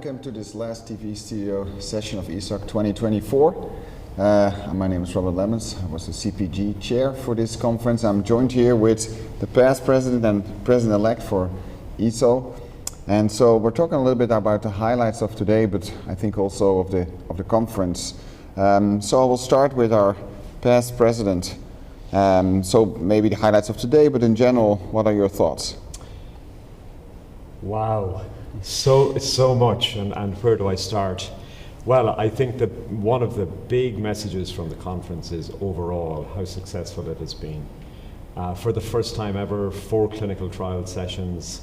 welcome to this last TV studio session of ESOC 2024. My name is Robert Lemmens. I was the CPG chair for this conference. I'm joined here with the past president and president-elect for ESO. And so we're talking a little bit about the highlights of today, but I think also of the conference. So I will start with our past president. So maybe the highlights of today, but in general, what are your thoughts? Wow, so much, and where do I start? Well, I think that one of the big messages from the conference is overall how successful it has been. For the first time ever, 4 clinical trial sessions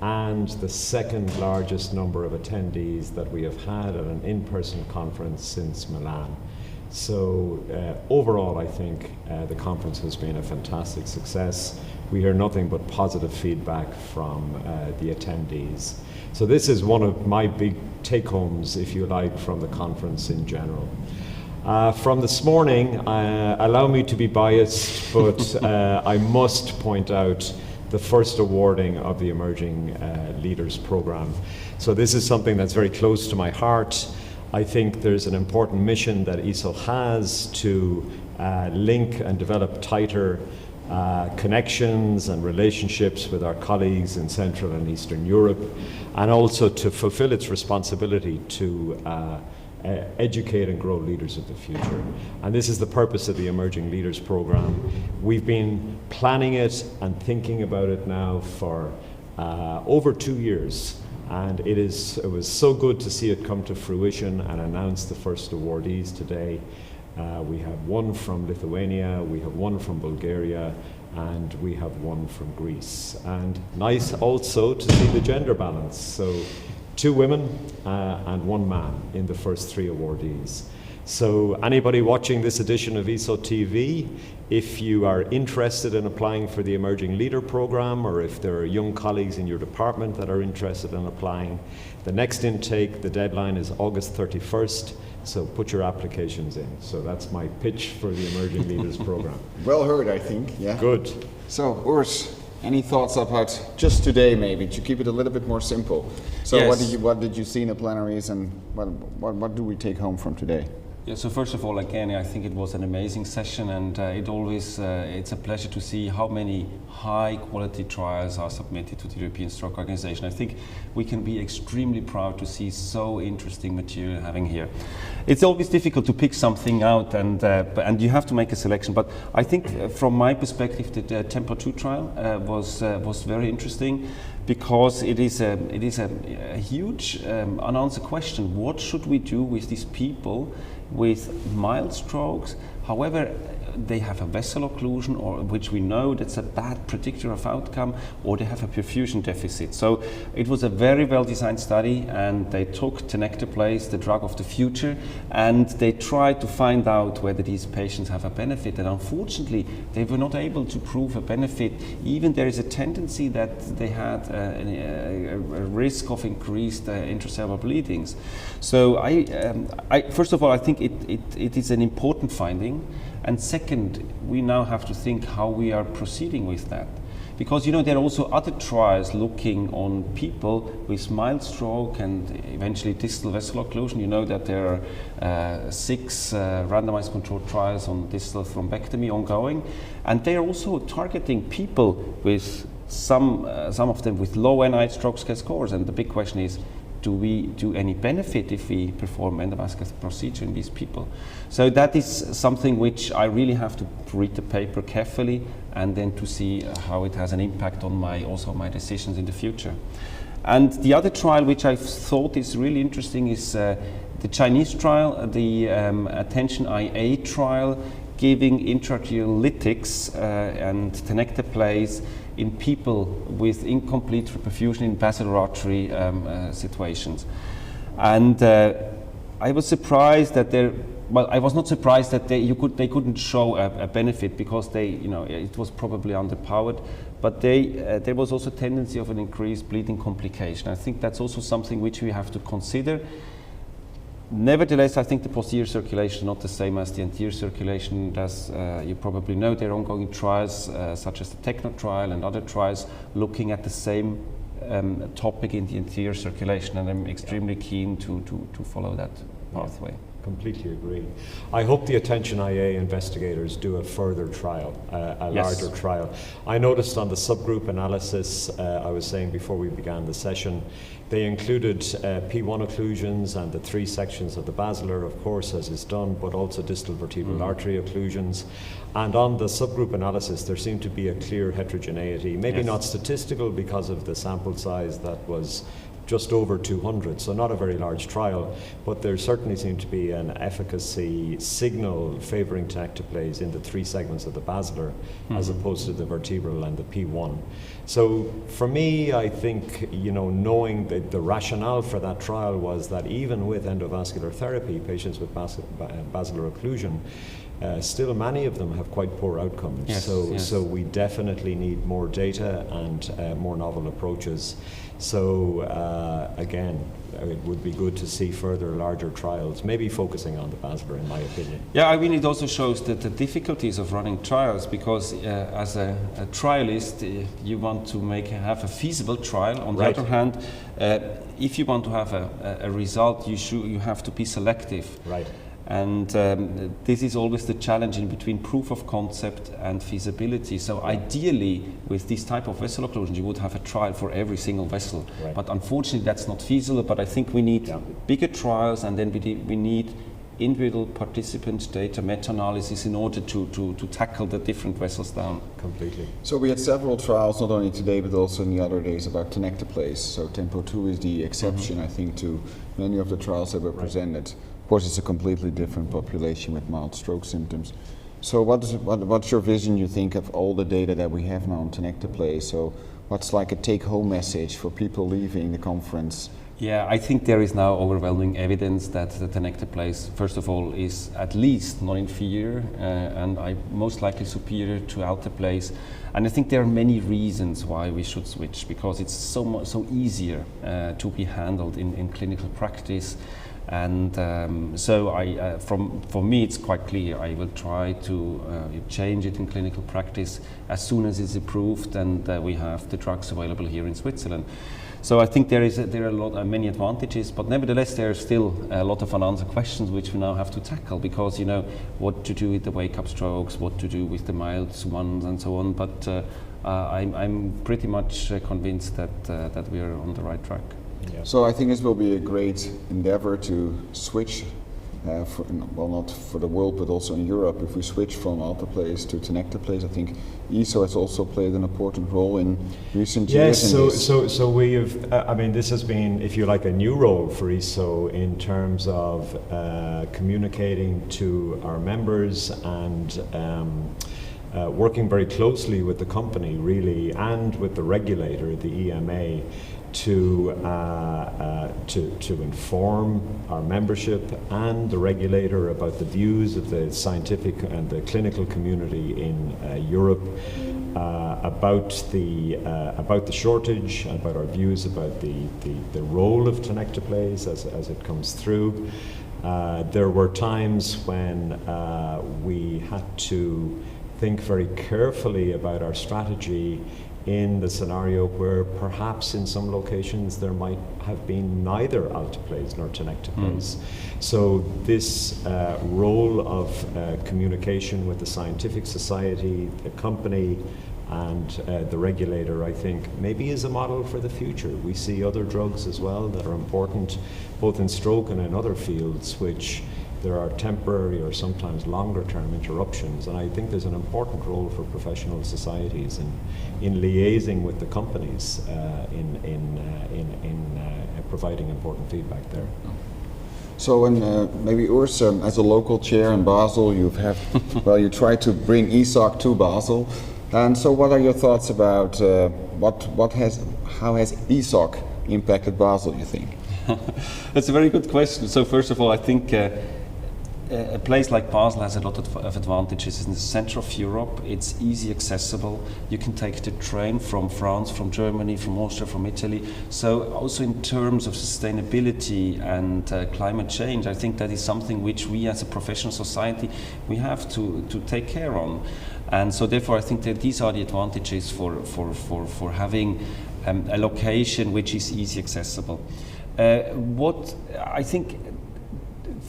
and the second largest number of attendees that we have had at an in-person conference since Milan. So overall, I think the conference has been a fantastic success. We hear nothing but positive feedback from the attendees. So this is one of my big take-homes, if you like, from the conference in general. From this morning, allow me to be biased, but I must point out the first awarding of the Emerging Leaders Program. So this is something that's very close to my heart. I think there's an important mission that ESO has to link and develop tighter connections and relationships with our colleagues in Central and Eastern Europe, and also to fulfill its responsibility to educate and grow leaders of the future. And this is the purpose of the Emerging Leaders Program. We've been planning it and thinking about it now for over 2 years. And it was so good to see it come to fruition and announce the first awardees today. We have one from Lithuania, we have one from Bulgaria, and we have one from Greece. And nice also to see the gender balance. So 2 women and 1 man in the first 3 awardees. So anybody watching this edition of ESO TV, if you are interested in applying for the Emerging Leader Program, or if there are young colleagues in your department that are interested in applying, the next intake, the deadline is August 31st, so put your applications in. So that's my pitch for the Emerging Leaders Program. Well heard, I think, yeah. Good. So, Urs, any thoughts about just today, maybe, to keep it a little bit more simple? So yes. What did you see in the plenaries, and what do we take home from today? Yeah, so first of all, again, I think it was an amazing session, and it's a pleasure to see how many high-quality trials are submitted to the European Stroke Organization. I think we can be extremely proud to see so interesting material having here. It's always difficult to pick something out, and you have to make a selection. But I think, from my perspective, the Tempo 2 trial was very interesting, because it is a huge unanswered question. What should we do with these people with mild strokes? However, they have a vessel occlusion, or which we know that's a bad predictor of outcome, or they have a perfusion deficit. So it was a very well designed study, and they took tenecteplase, the drug of the future, and they tried to find out whether these patients have a benefit. And unfortunately, they were not able to prove a benefit. Even there is a tendency that they had a risk of increased intracellular bleedings. So first of all, I think it is an important finding. And second, we now have to think how we are proceeding with that. Because, you know, there are also other trials looking on people with mild stroke and eventually distal vessel occlusion. You know that there are 6 randomized controlled trials on distal thrombectomy ongoing. And they are also targeting people with some of them with low NIH stroke scale scores. And the big question is, do we do any benefit if we perform endovascular procedure in these people? So that is something which I really have to read the paper carefully, and then to see how it has an impact on my decisions in the future. And the other trial which I thought is really interesting is the Chinese trial, the Attention IA trial, giving intraarterial lytics and tenecteplase in people with incomplete perfusion in basilar artery situations. And I was surprised that I was not surprised that they couldn't show a benefit, because it was probably underpowered, but there was also a tendency of an increased bleeding complication. I think that's also something which we have to consider. Nevertheless, I think the posterior circulation is not the same as the anterior circulation. As you probably know, there are ongoing trials such as the Techno trial and other trials looking at the same topic in the anterior circulation, and I'm extremely keen to follow that pathway. Completely agree. I hope the Attention IA investigators do a further trial, a Yes. larger trial. I noticed on the subgroup analysis, I was saying before we began the session, they included P1 occlusions and the 3 sections of the basilar, of course, as is done, but also distal vertebral artery occlusions. And on the subgroup analysis, there seemed to be a clear heterogeneity, maybe Yes. not statistical because of the sample size that was just over 200, so not a very large trial, but there certainly seemed to be an efficacy signal favouring tenecteplase in the 3 segments of the basilar as opposed to the vertebral and the P1. So for me, I think, knowing that the rationale for that trial was that even with endovascular therapy, patients with basilar occlusion, still many of them have quite poor outcomes. Yes, yes. So we definitely need more data and more novel approaches. So again, it would be good to see further larger trials, maybe focusing on the basilar, in my opinion. Yeah, I mean, it also shows that the difficulties of running trials, because as a trialist, you want to have a feasible trial. On the Right. other hand, if you want to have a result, you have to be selective. Right. And this is always the challenge in between proof of concept and feasibility. So ideally, with this type of vessel occlusion, you would have a trial for every single vessel. Right. But unfortunately, that's not feasible. But I think we need bigger trials, and then we need individual participant data, meta-analysis, in order to tackle the different vessels down. Completely. So we had several trials, not only today but also in the other days, about tenecteplase. So Tempo 2 is the exception, I think, to many of the trials that were presented. Of course, it's a completely different population with mild stroke symptoms. So what's your vision, you think, of all the data that we have now on tenecteplase? So what's like a take-home message for people leaving the conference? Yeah, I think there is now overwhelming evidence that the tenecteplase, first of all, is at least non-inferior and most likely superior to alteplase. And I think there are many reasons why we should switch, because it's so easier to be handled in clinical practice. And for me, it's quite clear. I will try to change it in clinical practice as soon as it's approved and we have the drugs available here in Switzerland. So I think there are many advantages, but nevertheless there are still a lot of unanswered questions which we now have to tackle, because what to do with the wake-up strokes, what to do with the mild ones, and so on. But I'm pretty much convinced that we are on the right track. Yeah. So I think this will be a great endeavor to switch, not for the world, but also in Europe. If we switch from alteplase to tenecteplase, I think ESO has also played an important role in recent years. Yes, so we have, this has been, if you like, a new role for ESO in terms of communicating to our members and working very closely with the company, really, and with the regulator, the EMA, to inform our membership and the regulator about the views of the scientific and the clinical community in Europe about the shortage, about our views about the role of tenecteplase as it comes through. There were times when we had to think very carefully about our strategy in the scenario where perhaps in some locations there might have been neither alteplase nor tenecteplase. So this role of communication with the scientific society, the company, and the regulator, I think, maybe is a model for the future. We see other drugs as well that are important, both in stroke and in other fields, which there are temporary or sometimes longer term interruptions, and I think there's an important role for professional societies in liaising with the companies in providing important feedback there. So, maybe Urs, as a local chair in Basel, you try to bring ESOC to Basel, and so what are your thoughts about how has ESOC impacted Basel, you think? That's a very good question. So first of all, I think a place like Basel has a lot of advantages. It's in the center of Europe. It's easy accessible. You can take the train from France, from Germany, from Austria, from Italy. So also in terms of sustainability and climate change, I think that is something which we as a professional society, we have to take care on. And so therefore I think that these are the advantages for having a location which is easy accessible. What I think,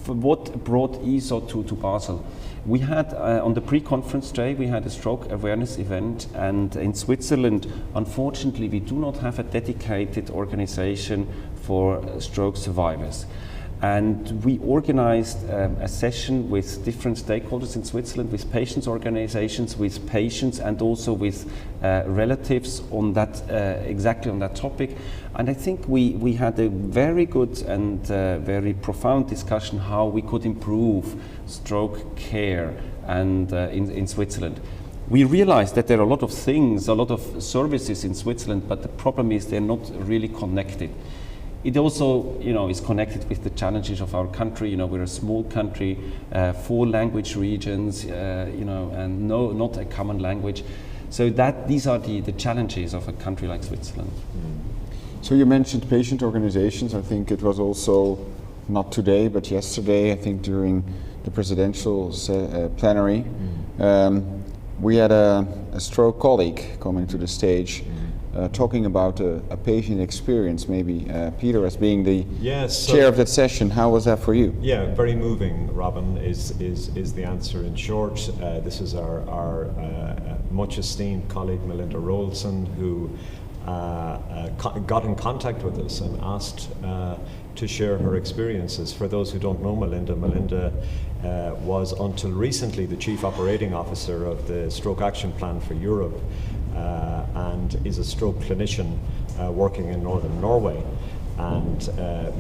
for what brought ESO to Basel, we had on the pre-conference day we had a stroke awareness event, and in Switzerland unfortunately we do not have a dedicated organization for stroke survivors. And we organized a session with different stakeholders in Switzerland, with patients' organizations, with patients, and also with relatives on that exactly on that topic. And I think we had a very good and very profound discussion how we could improve stroke care and in Switzerland. We realized that there are a lot of things, a lot of services in Switzerland, but the problem is they're not really connected. It also, is connected with the challenges of our country. We're a small country, 4 language regions, and not a common language. So these are the challenges of a country like Switzerland. So you mentioned patient organizations. I think it was also not today, but yesterday, I think during the presidential plenary, we had a stroke colleague coming to the stage. Talking about a patient experience, maybe Peter, as being the chair of that session, how was that for you? Yeah, very moving, Robin, is the answer in short. This is our much esteemed colleague Melinda Rolson, who got in contact with us and asked to share her experiences. For those who don't know Melinda was until recently the Chief Operating Officer of the Stroke Action Plan for Europe, and is a stroke clinician working in northern Norway. And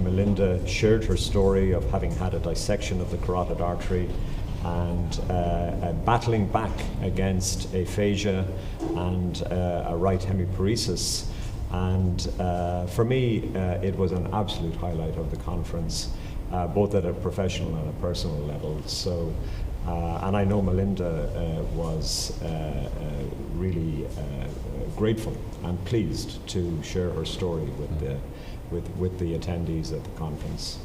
Melinda shared her story of having had a dissection of the carotid artery and battling back against aphasia and a right hemiparesis. And for me, it was an absolute highlight of the conference, both at a professional and a personal level. So. And I know Melinda was really grateful and pleased to share her story with the attendees at the conference.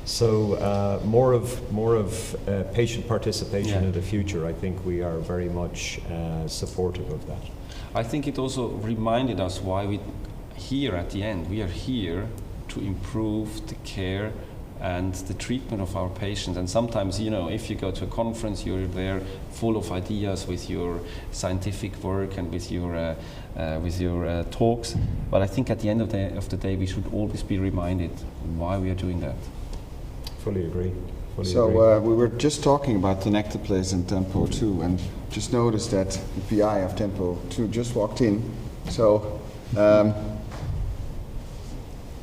So more of patient participation in the future. I think we are very much supportive of that. I think it also reminded us why we here at the end. We are here to improve the care and the treatment of our patients. And sometimes, if you go to a conference, you're there full of ideas with your scientific work and with your talks. But I think at the end of the day, we should always be reminded why we are doing that. Fully agree. We were just talking about Tenecteplase and Tempo 2, and just noticed that the PI of Tempo 2 just walked in. So,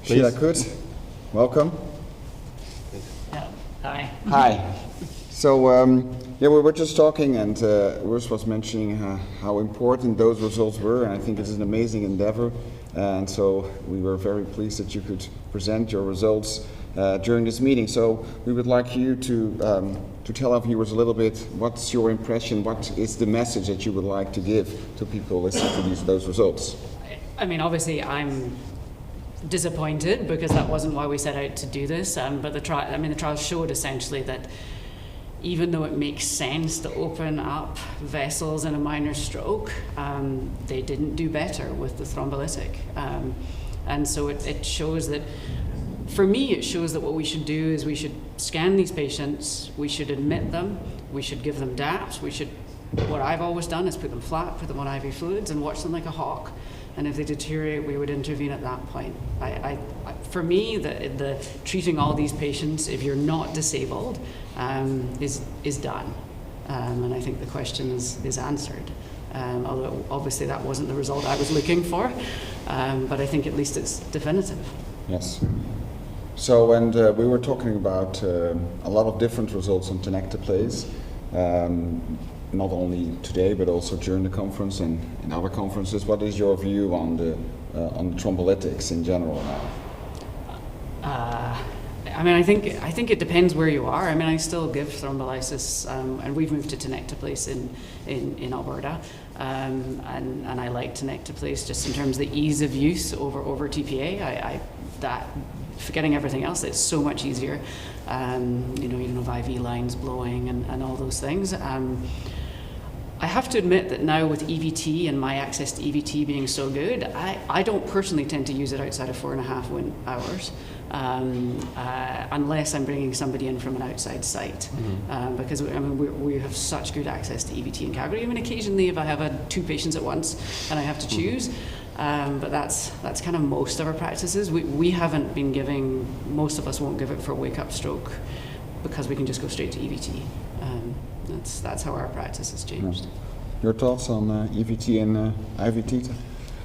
Shelagh Coutts, welcome. Hi. Hi. So, we were just talking, and Urs was mentioning how important those results were, and I think it's an amazing endeavor. And so we were very pleased that you could present your results during this meeting. So we would like you to tell our viewers a little bit, what's your impression, what is the message that you would like to give to people listening to those results? I mean, obviously I'm disappointed because that wasn't why we set out to do this, but the trial showed essentially that even though it makes sense to open up vessels in a minor stroke, they didn't do better with the thrombolytic. And so it shows that, for me, it shows that what we should do is we should scan these patients, we should admit them, we should give them DAPs, what I've always done is put them flat, put them on IV fluids and watch them like a hawk. And if they deteriorate, we would intervene at that point. For me, the treating all these patients, if you're not disabled, is done. And I think the question is answered. Although obviously that wasn't the result I was looking for, but I think at least it's definitive. Yes. So, and we were talking about a lot of different results on Tenecteplase. Not only today, but also during the conference and in other conferences. What is your view on the thrombolytics in general now? I think it depends where you are. I still give thrombolysis, and we've moved to Tenecteplase in Alberta, and I like Tenecteplase just in terms of the ease of use over TPA. Forgetting everything else, it's so much easier. You don't have IV lines blowing and all those things. For me, the I have to admit that now with EVT and my access to EVT being so good, I don't personally tend to use it outside of 4.5 hours. Unless I'm bringing somebody in from an outside site, because I mean we have such good access to EVT in Calgary. I mean, occasionally if I have 2 patients at once and I have to choose, but that's kind of most of our practices. We haven't been giving. Most of us won't give it for wake-up stroke because we can just go straight to EVT. That's how our practice has changed. Your thoughts on EVT and IVT?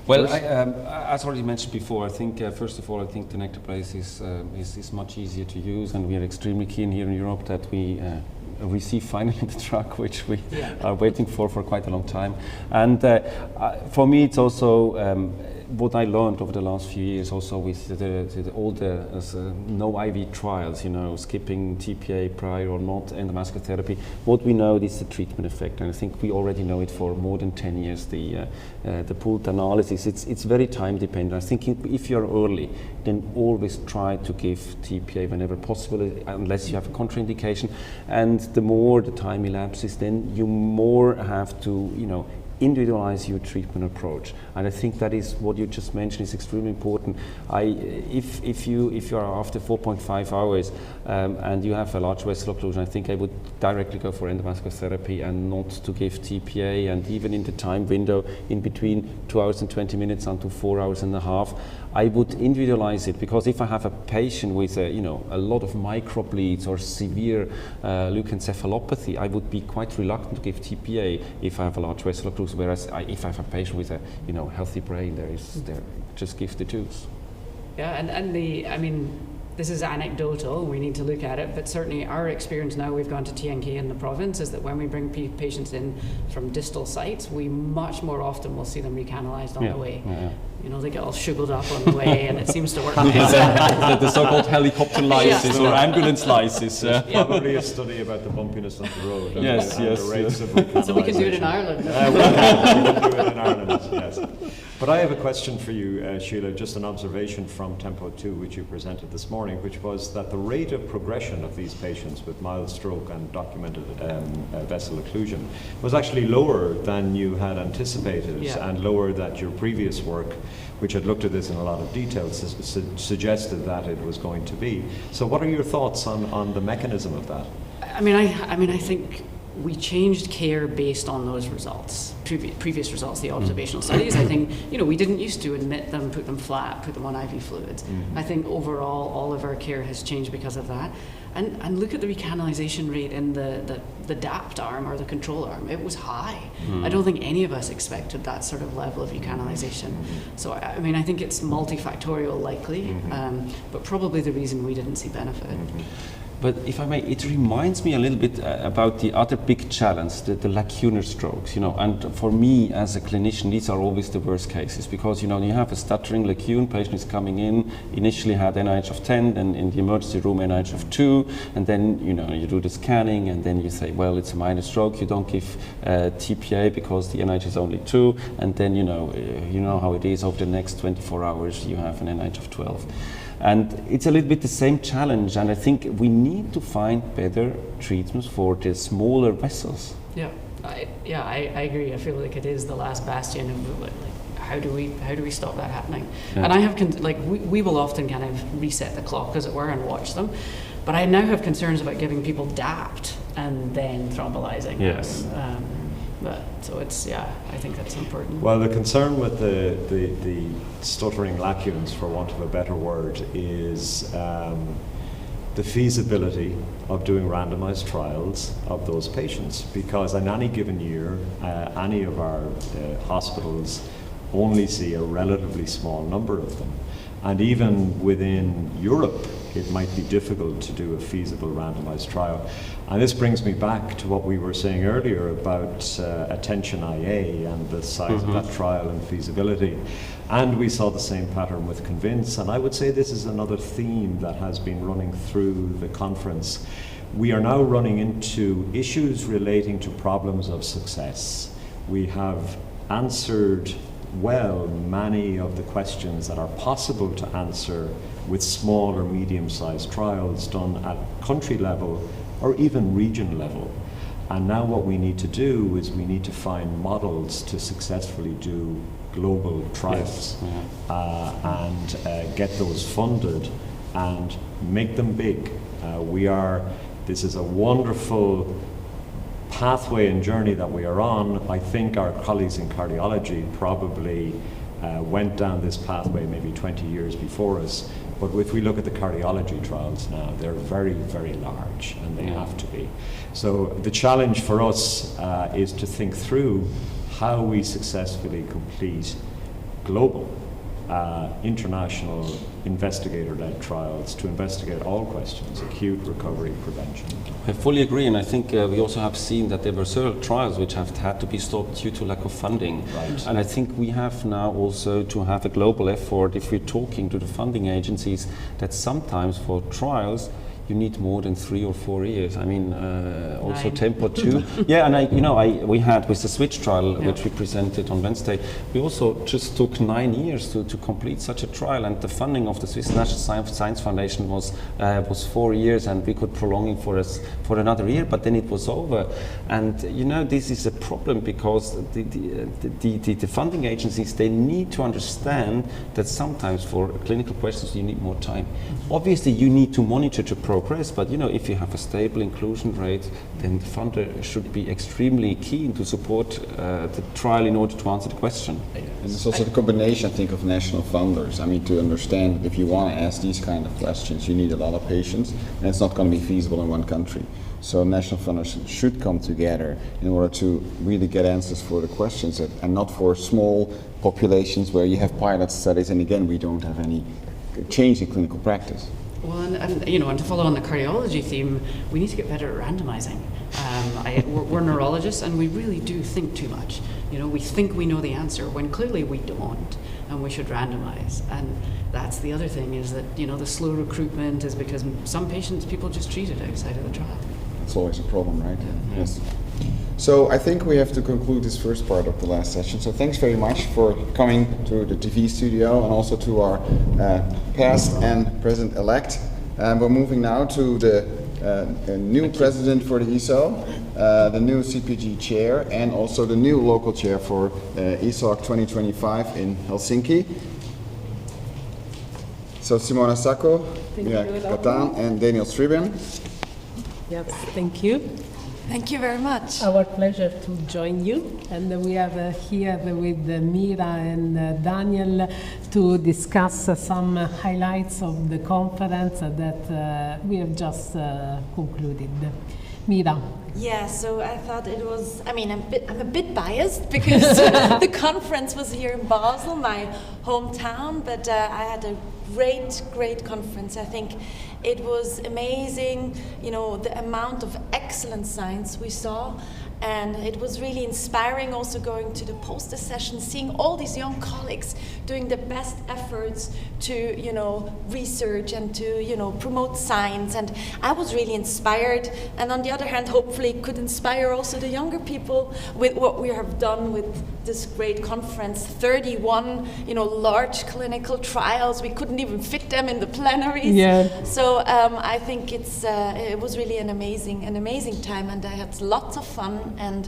Well, as already mentioned before, I think first of all, I think the Nectarbrace is much easier to use, and we are extremely keen here in Europe that we receive finally the drug, which we are waiting for quite a long time. And for me, it's also what I learned over the last few years, also with all the no IV trials, skipping TPA prior or not endovascular therapy. What we know is the treatment effect, and I think we already know it for more than 10 years. The pooled analysis, it's very time dependent. I think if you're early, then always try to give TPA whenever possible, unless you have a contraindication. And the more the time elapses, then you more have to, individualize your treatment approach, and I think that is what you just mentioned is extremely important. If you are after 4.5 hours and you have a large vessel occlusion, I think I would directly go for endovascular therapy and not to give TPA. And even in the time window in between 2 hours and 20 minutes until 4 hours and a half, I would individualize it, because if I have a patient with a lot of microbleeds or severe leukoencephalopathy, I would be quite reluctant to give TPA if I have a large vessel occlusion. Whereas if I have a patient with a healthy brain, just give the juice. Yeah, and this is anecdotal, we need to look at it, but certainly our experience now, we've gone to TNK in the province, is that when we bring patients in from distal sites, we much more often will see them recanalized on the way. They get all sugared up on the way, and it seems to work. The so-called helicopter lysis or ambulance lysis. Probably a study about the bumpiness of the road. And Yes, the rates of So we can do it in Ireland. we can do it in Ireland, yes. But I have a question for you, Sheila, just an observation from Tempo 2, which you presented this morning, which was that the rate of progression of these patients with mild stroke and documented vessel occlusion was actually lower than you had anticipated, and lower than your previous work, which had looked at this in a lot of detail, suggested that it was going to be. So what are your thoughts on the mechanism of that? I think we changed care based on those results, previous results, the observational studies. I think, we didn't used to admit them, put them flat, put them on IV fluids. I think overall all of our care has changed because of that. And look at the recanalization rate in the DAPT arm or the control arm. It was high. I don't think any of us expected that sort of level of recanalization. So, I think it's multifactorial likely, but probably the reason we didn't see benefit. But if I may, it reminds me a little bit about the other big challenge, the lacunar strokes, and for me as a clinician, these are always the worst cases, because, you have a stuttering lacune, patient is coming in, initially had NIH of 10, then in the emergency room NIH of 2, and then, you do the scanning, and then you say, well, it's a minor stroke, you don't give TPA because the NIH is only 2, and then, you know how it is, over the next 24 hours, you have an NIH of 12. And it's a little bit the same challenge, and I think we need to find better treatments for the smaller vessels. I agree. I feel like it is the last bastion of how do we stop that happening? And I have we will often kind of reset the clock, as it were, and watch them. But I now have concerns about giving people DAPT and then thrombolizing. Yes. So it's, I think that's important. Well, the concern with the stuttering lacunes, for want of a better word, is the feasibility of doing randomized trials of those patients, because in any given year, any of our hospitals only see a relatively small number of them. And even within Europe, it might be difficult to do a feasible randomized trial. And this brings me back to what we were saying earlier about Attention IA and the size of that trial and feasibility. And we saw the same pattern with Convince. And I would say this is another theme that has been running through the conference. We are now running into issues relating to problems of success. We have answered well many of the questions that are possible to answer with small or medium-sized trials done at country level or even region level. And now what we need to do is we need to find models to successfully do global trials. And get those funded and make them big. This is a wonderful pathway and journey that we are on. I think our colleagues in cardiology probably went down this pathway maybe 20 years before us. But if we look at the cardiology trials now, they're very, very large, and they have to be. So the challenge for us is to think through how we successfully complete global, international investigator-led trials to investigate all questions, acute, recovery, prevention. I fully agree, and I think we also have seen that there were several trials which have had to be stopped due to lack of funding. Right. And I think we have now also to have a global effort, if we're talking to the funding agencies, that sometimes for trials you need more than 3 or 4 years. I mean, also 9. Tempo 2. Yeah, and we had with the switch trial, which we presented on Wednesday, we also just took 9 years to complete such a trial, and the funding of the Swiss National Science Foundation was 4 years, and we could prolong it for another year, but then it was over. And this is a problem because the funding agencies, they need to understand that sometimes for clinical questions you need more time. Obviously, you need to monitor the progress, but if you have a stable inclusion rate, then the funder should be extremely keen to support the trial in order to answer the question. And it's also the combination, I think, of national funders. I mean, to understand if you want to ask these kind of questions, you need a lot of patients, and it's not going to be feasible in one country. So national funders should come together in order to really get answers for the questions, and not for small populations where you have pilot studies, and again, we don't have any change in clinical practice. Well, and to follow on the cardiology theme, we need to get better at randomizing. We're neurologists, and we really do think too much. We think we know the answer when clearly we don't, and we should randomize. And that's the other thing, is that the slow recruitment is because some patients people just treated outside of the trial. It's always a problem, right? Yeah. Yes. So I think we have to conclude this first part of the last session. So thanks very much for coming to the TV studio, and also to our past and present-elect. We're moving now to the new president for the ESO, the new CPG chair, and also the new local chair for ESOC 2025 in Helsinki. So Simona Sacco, Mira, Katan, and Daniel Strbian. Yes, thank you. Thank you very much. Our pleasure to join you. And we are here with Mira and Daniel to discuss some highlights of the conference that we have just concluded. Mira. Yeah, so I thought it was, I'm a bit biased because the conference was here in Basel, my hometown, but I had a great conference. I think it was amazing, the amount of excellent science we saw, and it was really inspiring also going to the poster session, seeing all these young colleagues doing their best efforts to, research and to, promote science, and I was really inspired, and on the other hand, hopefully could inspire also the younger people with what we have done with this great conference, 31, large clinical trials. We couldn't even fit them in the plenaries. Yeah. So I think it was really an amazing time, and I had lots of fun. And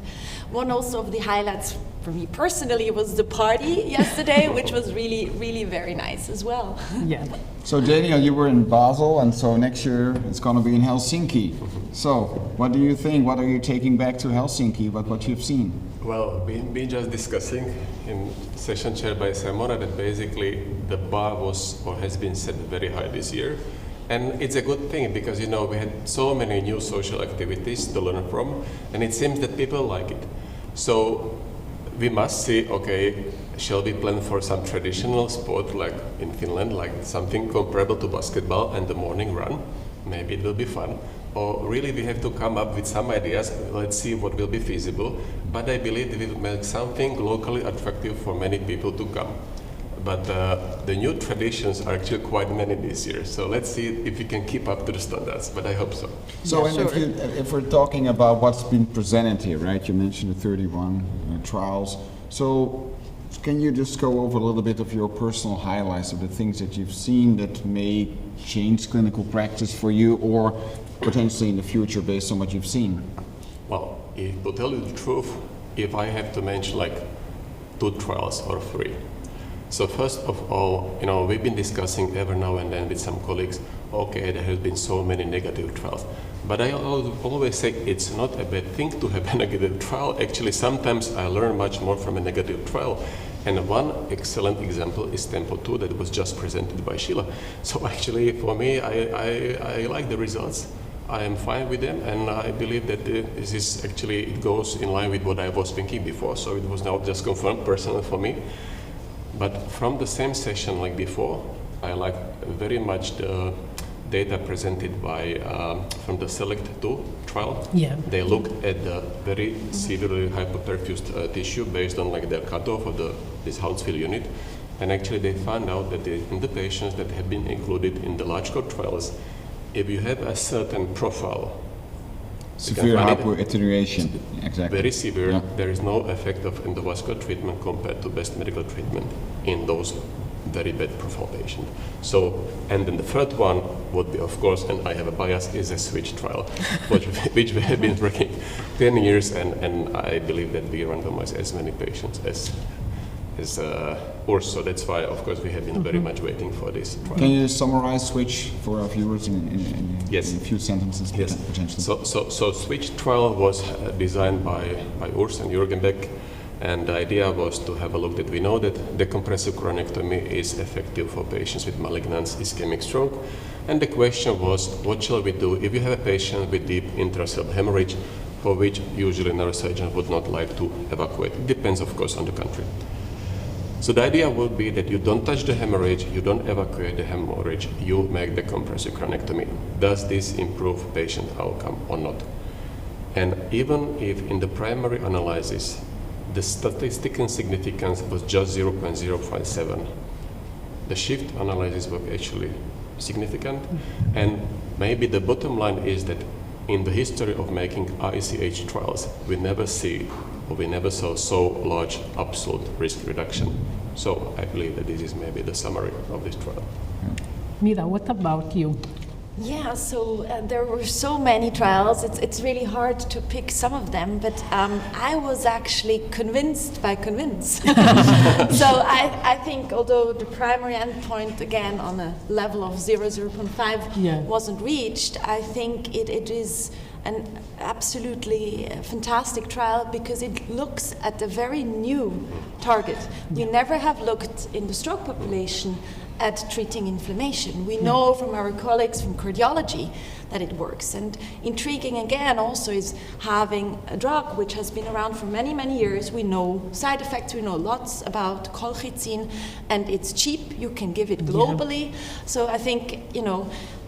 one also of the highlights for me personally was the party yesterday, which was really very nice as well. Yeah. So Daniel, you were in Basel, and so next year it's going to be in Helsinki. So what do you think? What are you taking back to Helsinki? What you've seen? Well, we just discussing in session chaired by Simona that basically the bar was or has been set very high this year. And it's a good thing because, we had so many new social activities to learn from, and it seems that people like it. So we must see, okay, shall we plan for some traditional sport like in Finland, like something comparable to basketball and the morning run? Maybe it will be fun. Or really we have to come up with some ideas, let's see what will be feasible. But I believe we will make something locally attractive for many people to come. But the new traditions are actually quite many this year. So let's see if we can keep up to the standards, but I hope so. So if we're talking about what's been presented here, right? You mentioned the 31 trials. So can you just go over a little bit of your personal highlights of the things that you've seen that may change clinical practice for you, or potentially in the future based on what you've seen? Well, to tell you the truth, if I have to mention like 2 trials or 3. So first of all, we've been discussing every now and then with some colleagues, okay, there have been so many negative trials. But I always say it's not a bad thing to have a negative trial. Actually, sometimes I learn much more from a negative trial. And one excellent example is Tempo 2 that was just presented by Shelagh. So actually, for me, I like the results. I am fine with them, and I believe that this is actually, it goes in line with what I was thinking before. So it was now just confirmed personally for me. But from the same session like before, I like very much the data presented by from the SELECT2 trial. Yeah. They looked at the very severely hypoperfused tissue based on like their cutoff of this Hounsfield unit, and actually they found out that in the patients that have been included in the large cohort trials, if you have a certain profile, Severe hypoattenuation, exactly. very severe, Yeah. there is no effect of endovascular treatment compared to best medical treatment in those very bad profile patients. So, and then the third one would be, of course, and I have a bias, is a switch trial, which we have been working 10 years, and I believe that we randomize as many patients as so that's why, of course, we have been very much waiting for this trial. Can you summarize switch for our viewers in Yes. a few sentences, Yes. potentially? So switch trial was designed by Urs and Jürgen Beck, and the idea was to have a look that we know that decompressive coronectomy is effective for patients with malignant ischemic stroke, and the question was, what shall we do if you have a patient with deep intracellular hemorrhage, for which usually neurosurgeons would not like to evacuate. It depends, of course, on the country. So the idea would be that you don't touch the hemorrhage, you don't evacuate the hemorrhage, you make the compressive coronectomy. Does this improve patient outcome or not? And even if in the primary analysis, the statistical significance was just 0.057, the shift analysis was actually significant. And maybe the bottom line is that in the history of making ICH trials, we never saw so large absolute risk reduction. So I believe that this is maybe the summary of this trial. Mira, what about you? Yeah, so there were so many trials. It's really hard to pick some of them, but I was actually convinced by convince. So I think although the primary endpoint, again, on a level of 0.5 wasn't reached, I think it is an absolutely fantastic trial because it looks at a very new target. You never have looked in the stroke population at treating inflammation. We know from our colleagues from cardiology that it works. And intriguing again also is having a drug which has been around for many, many years. We know side effects, we know lots about colchicine, and it's cheap, you can give it globally. So I think,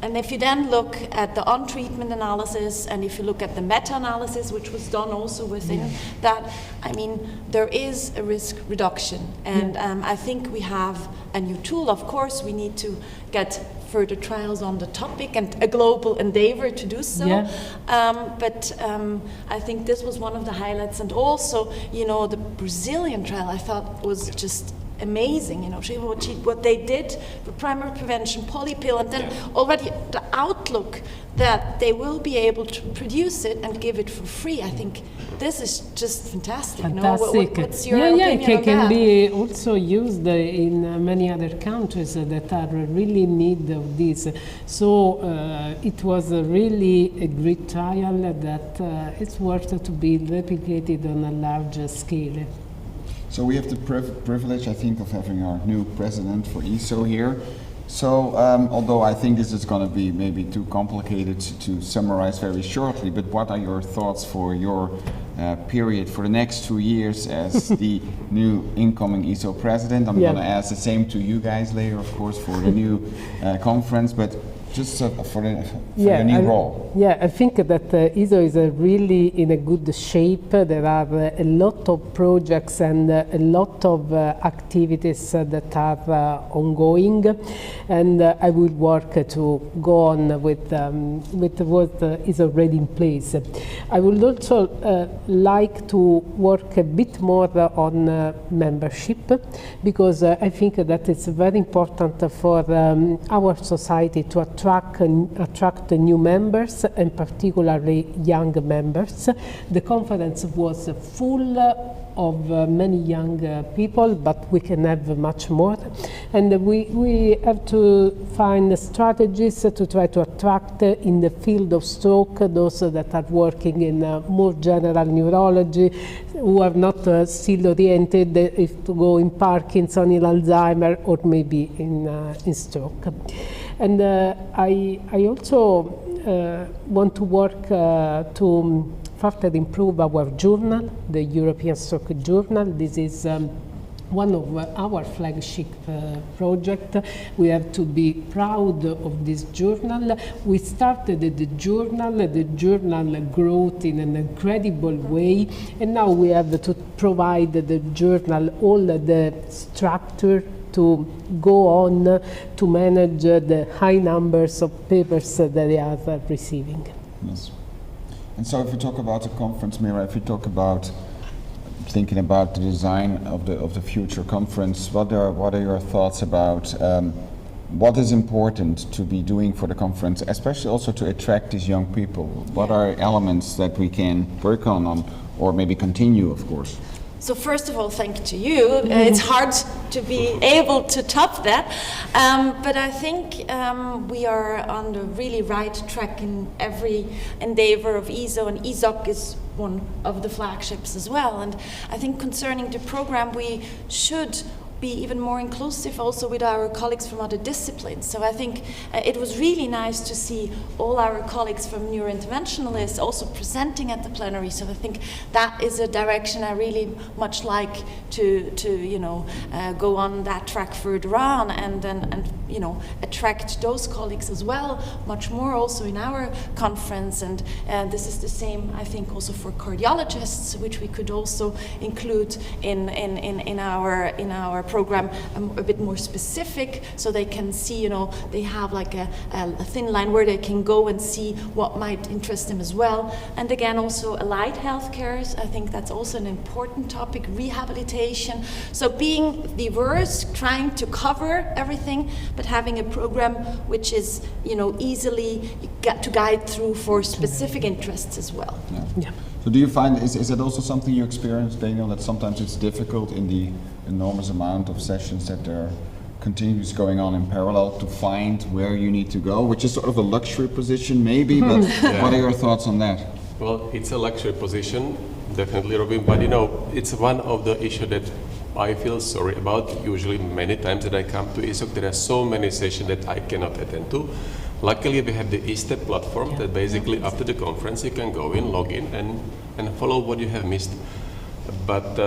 and if you then look at the on-treatment analysis, and if you look at the meta-analysis, which was done also within that, I mean, there is a risk reduction. And I think we have a new tool. Of course, we need to get further trials on the topic and a global endeavor to do so. But I think this was one of the highlights. And also, the Brazilian trial I thought was just amazing, what they did for primary prevention, polypill, and then already the outlook that they will be able to produce it and give it for free. I think this is just fantastic. Fantastic. What's your opinion it on can that? be also used in many other countries that are really in need of this. So it was really a great trial that it's worth to be replicated on a larger scale. So we have the privilege, I think, of having our new president for ESO here. So although I think this is going to be maybe too complicated to summarize very shortly, but what are your thoughts for your period for the next 2 years as the new incoming ESO president? I'm going to ask the same to you guys later, of course, for the new conference, but just for the new role. Yeah, I think that ESO is really in a good shape. There are a lot of projects and a lot of activities that are ongoing, and I will work to go on with what is already in place. I would also like to work a bit more on membership, because I think that it's very important for our society to attract attract new members, and particularly young members. The conference was full of many young people, but we can have much more. And we have to find strategies to try to attract in the field of stroke those that are working in more general neurology, who are not still oriented if to go in Parkinson, in Alzheimer, or maybe in stroke. And I also want to work to further improve our journal, the European Stroke Journal. This is one of our flagship project. We have to be proud of this journal. We started the journal growth in an incredible way, and now we have to provide the journal all the structure to go on to manage the high numbers of papers that they are receiving. Yes. And so if we talk about the conference, Mira, if we talk about thinking about the design of the future conference, what are your thoughts about what is important to be doing for the conference, especially also to attract these young people? What are elements that we can work on or maybe continue, of course? So first of all, thank you to you. It's hard to be able to top that, but I think we are on the really right track in every endeavor of ESO, and ESOC is one of the flagships as well. And I think concerning the program, we should be even more inclusive also with our colleagues from other disciplines. So I think it was really nice to see all our colleagues from neurointerventionalists also presenting at the plenary. So I think that is a direction I really much like to go on that track further on, and attract those colleagues as well, much more also in our conference. And this is the same, I think, also for cardiologists, which we could also include in our program, a bit more specific, so they can see, they have like a thin line where they can go and see what might interest them as well. And again, also allied healthcare, I think that's also an important topic, rehabilitation. So being diverse, trying to cover everything, but having a program which is, easily to guide through for specific interests as well. Yeah. So do you find, is that also something you experience, Daniel, that sometimes it's difficult in the enormous amount of sessions that there continues going on in parallel to find where you need to go, which is sort of a luxury position maybe, but what are your thoughts on that? Well, it's a luxury position, definitely, Robin, but it's one of the issues that I feel sorry about. Usually many times that I come to ESOC, there are so many sessions that I cannot attend to. Luckily, we have the ESTEP platform that basically after the conference you can go in, log in, and follow what you have missed. But,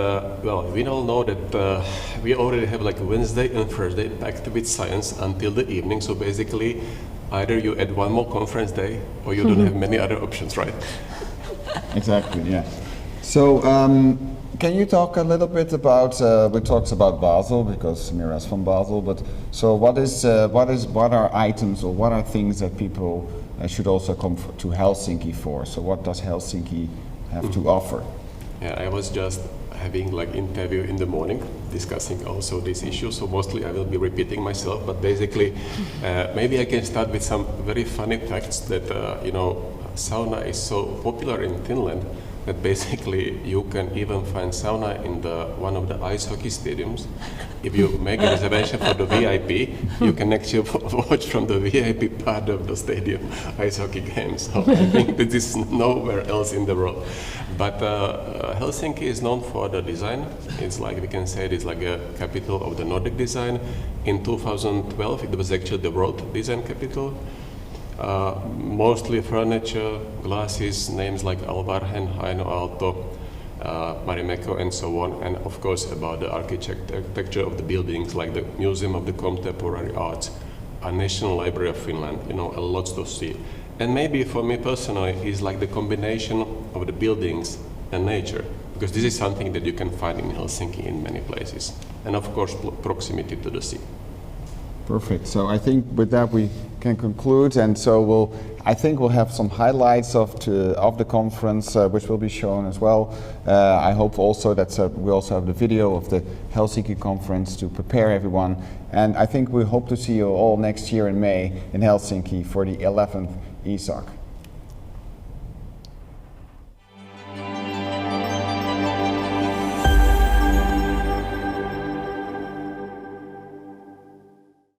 we all know that we already have like Wednesday and Thursday packed with science until the evening. So basically, either you add one more conference day or you don't have many other options, right? Exactly, yeah. So, can you talk a little bit about, we talked about Basel because Mira's from Basel, but so what are items or what are things that people should also come to Helsinki for? So what does Helsinki have to offer? Yeah, I was just having like interview in the morning discussing also this issue, so mostly I will be repeating myself, but basically maybe I can start with some very funny facts that sauna is so popular in Finland that basically you can even find sauna in one of the ice hockey stadiums. If you make a reservation for the VIP, you can actually watch from the VIP part of the stadium ice hockey games. So I think that this is nowhere else in the world. But Helsinki is known for the design. It's like, we can say it is like a capital of the Nordic design. In 2012, it was actually the world design capital. Mostly furniture, glasses, names like Alvarhen, Heino Aalto, Marimekko, and so on. And of course about the architecture of the buildings, like the Museum of the Contemporary Arts, a National Library of Finland, a lot to see. And maybe for me personally is like the combination of the buildings and nature, because this is something that you can find in Helsinki in many places. And of course proximity to the sea. Perfect. So I think with that we can conclude, and so I think we'll have some highlights of the conference, which will be shown as well. I hope also that we also have the video of the Helsinki conference to prepare everyone. And I think we hope to see you all next year in May in Helsinki for the 11th ESOC.